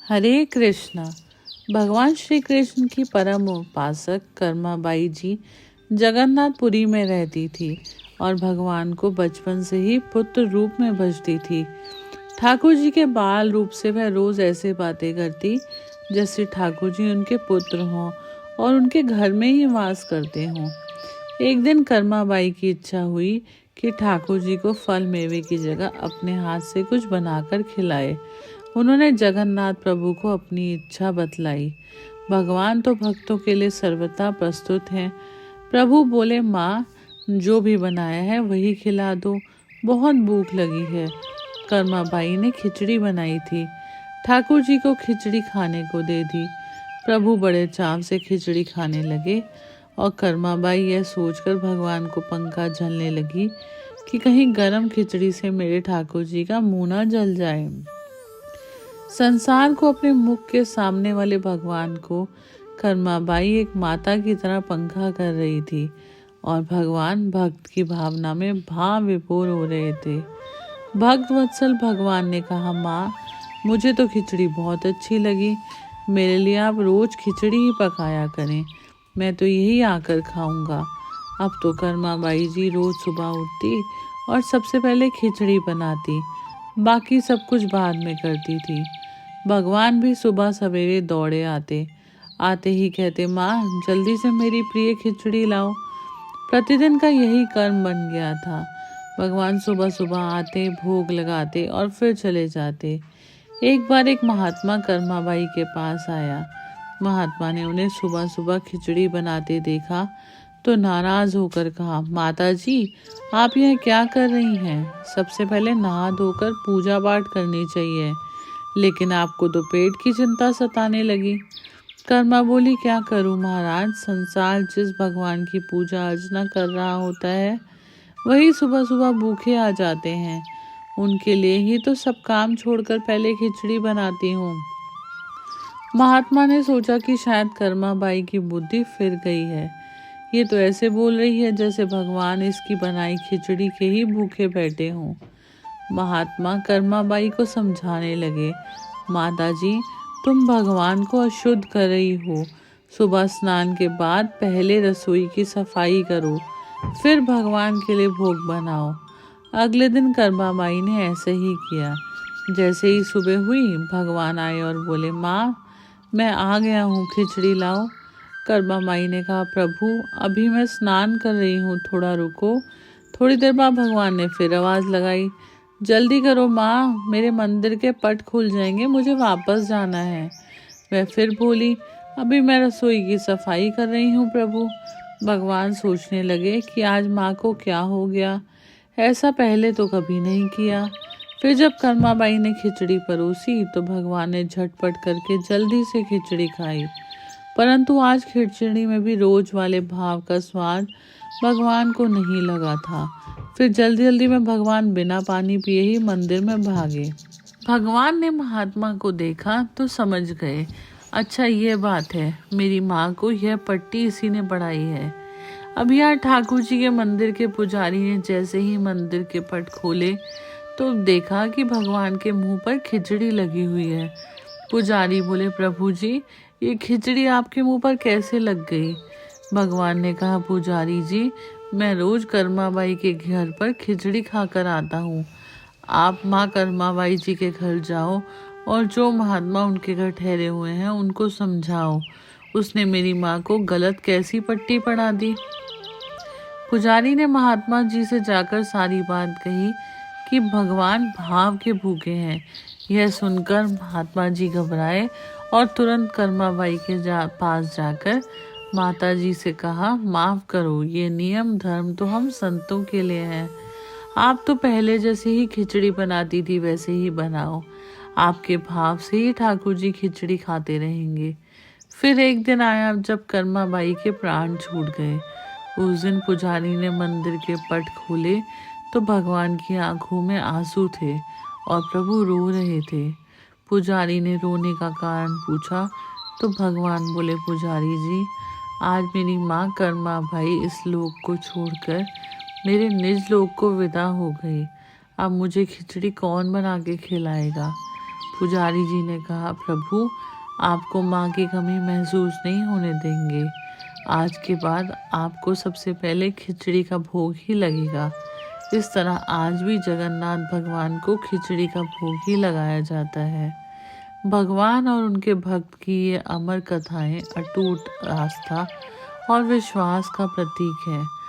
हरे कृष्णा। भगवान श्री कृष्ण की परम उपासक कर्माबाई जी जगन्नाथपुरी में रहती थी और भगवान को बचपन से ही पुत्र रूप में भजती थी। ठाकुर जी के बाल रूप से वह रोज ऐसे बातें करती जैसे ठाकुर जी उनके पुत्र हों और उनके घर में ही वास करते हों। एक दिन कर्माबाई की इच्छा हुई कि ठाकुर जी को फल मेवे की जगह अपने हाथ से कुछ बनाकर खिलाए। उन्होंने जगन्नाथ प्रभु को अपनी इच्छा बतलाई। भगवान तो भक्तों के लिए सर्वथा प्रस्तुत हैं। प्रभु बोले, माँ, जो भी बनाया है वही खिला दो, बहुत भूख लगी है। कर्माबाई ने खिचड़ी बनाई थी। ठाकुर जी को खिचड़ी खाने को दे दी। प्रभु बड़े चाव से खिचड़ी खाने लगे और कर्माबाई यह सोचकर भगवान को पंखा झलने लगी कि कहीं गरम खिचड़ी से मेरे ठाकुर जी का मुंह ना जल जाए। संसार को अपने मुख के सामने वाले भगवान को कर्माबाई एक माता की तरह पंखा कर रही थी और भगवान भक्त की भावना में भाव विभोर हो रहे थे। भक्त वत्सल भगवान ने कहा, माँ, मुझे तो खिचड़ी बहुत अच्छी लगी। मेरे लिए आप रोज खिचड़ी ही पकाया करें, मैं तो यही आकर खाऊंगा। अब तो कर्माबाई जी रोज सुबह उठती और सबसे पहले खिचड़ी बनाती, बाकी सब कुछ बाद में करती थी। भगवान भी सुबह सवेरे दौड़े आते ही कहते, माँ, जल्दी से मेरी प्रिय खिचड़ी लाओ। प्रतिदिन का यही कर्म बन गया था। भगवान सुबह सुबह आते, भोग लगाते और फिर चले जाते। एक बार एक महात्मा कर्माबाई के पास आया। महात्मा ने उन्हें सुबह सुबह खिचड़ी बनाते देखा तो नाराज होकर कहा, माता जी, आप यह क्या कर रही हैं? सबसे पहले नहा धोकर पूजा पाठ करनी चाहिए, लेकिन आपको तो पेट की चिंता सताने लगी। कर्मा बोली, क्या करूं महाराज, संसार जिस भगवान की पूजा अर्चना कर रहा होता है वही सुबह सुबह भूखे आ जाते हैं। उनके लिए ही तो सब काम छोड़कर पहले खिचड़ी बनाती हूँ। महात्मा ने सोचा कि शायद कर्माबाई की बुद्धि फिर गई है। ये तो ऐसे बोल रही है जैसे भगवान इसकी बनाई खिचड़ी के ही भूखे बैठे हों। महात्मा कर्माबाई को समझाने लगे, माता जी, तुम भगवान को अशुद्ध कर रही हो। सुबह स्नान के बाद पहले रसोई की सफाई करो, फिर भगवान के लिए भोग बनाओ। अगले दिन कर्माबाई ने ऐसे ही किया। जैसे ही सुबह हुई, भगवान आए और बोले, माँ, मैं आ गया हूँ, खिचड़ी लाओ। कर्माबाई ने कहा, प्रभु, अभी मैं स्नान कर रही हूँ, थोड़ा रुको। थोड़ी देर बाद भगवान ने फिर आवाज़ लगाई, जल्दी करो माँ, मेरे मंदिर के पट खुल जाएंगे, मुझे वापस जाना है। वह फिर बोली, अभी मैं रसोई की सफाई कर रही हूँ प्रभु। भगवान सोचने लगे कि आज माँ को क्या हो गया, ऐसा पहले तो कभी नहीं किया। फिर जब कर्माबाई ने खिचड़ी परोसी तो भगवान ने झटपट करके जल्दी से खिचड़ी खाई, परंतु आज खिचड़ी में भी रोज वाले भाव का स्वाद भगवान को नहीं लगा था। फिर जल्दी जल्दी में भगवान बिना पानी पिए ही मंदिर में भागे। भगवान ने महात्मा को देखा तो समझ गए, अच्छा ये बात है, मेरी माँ को यह पट्टी इसी ने पढ़ाई है। अब यहाँ ठाकुर जी के मंदिर के पुजारी ने जैसे ही मंदिर के पट खोले तो देखा कि भगवान के मुंह पर खिचड़ी लगी हुई है। पुजारी बोले, प्रभु जी, ये खिचड़ी आपके मुंह पर कैसे लग गई? भगवान ने कहा, पुजारी जी, मैं रोज कर्माबाई के घर पर खिचड़ी खाकर आता हूँ। आप माँ कर्माबाई जी के घर जाओ और जो महात्मा उनके घर ठहरे हुए हैं उनको समझाओ, उसने मेरी माँ को गलत कैसी पट्टी पढ़ा दी। पुजारी ने महात्मा जी से जाकर सारी बात कही कि भगवान भाव के भूखे हैं। यह सुनकर महात्मा जी घबराए और तुरंत कर्माबाई के पास जाकर माता जी से कहा, माफ करो, ये नियम धर्म तो हम संतों के लिए है। आप तो पहले जैसे ही खिचड़ी बनाती थी वैसे ही बनाओ, आपके भाव से ही ठाकुर जी खिचड़ी खाते रहेंगे। फिर एक दिन आया जब कर्माबाई के प्राण छूट गए। उस दिन पुजारी ने मंदिर के पट खोले तो भगवान की आंखों में आंसू थे और प्रभु रो रहे थे। पुजारी ने रोने का कारण पूछा तो भगवान बोले, पुजारी जी, आज मेरी माँ कर्माबाई इस लोक को छोड़कर मेरे निज लोक को विदा हो गई। अब मुझे खिचड़ी कौन बना के खिलाएगा? पुजारी जी ने कहा, प्रभु आपको माँ की कमी महसूस नहीं होने देंगे। आज के बाद आपको सबसे पहले खिचड़ी का भोग ही लगेगा। इस तरह आज भी जगन्नाथ भगवान को खिचड़ी का भोग ही लगाया जाता है। भगवान और उनके भक्त की ये अमर कथाएं अटूट आस्था और विश्वास का प्रतीक है।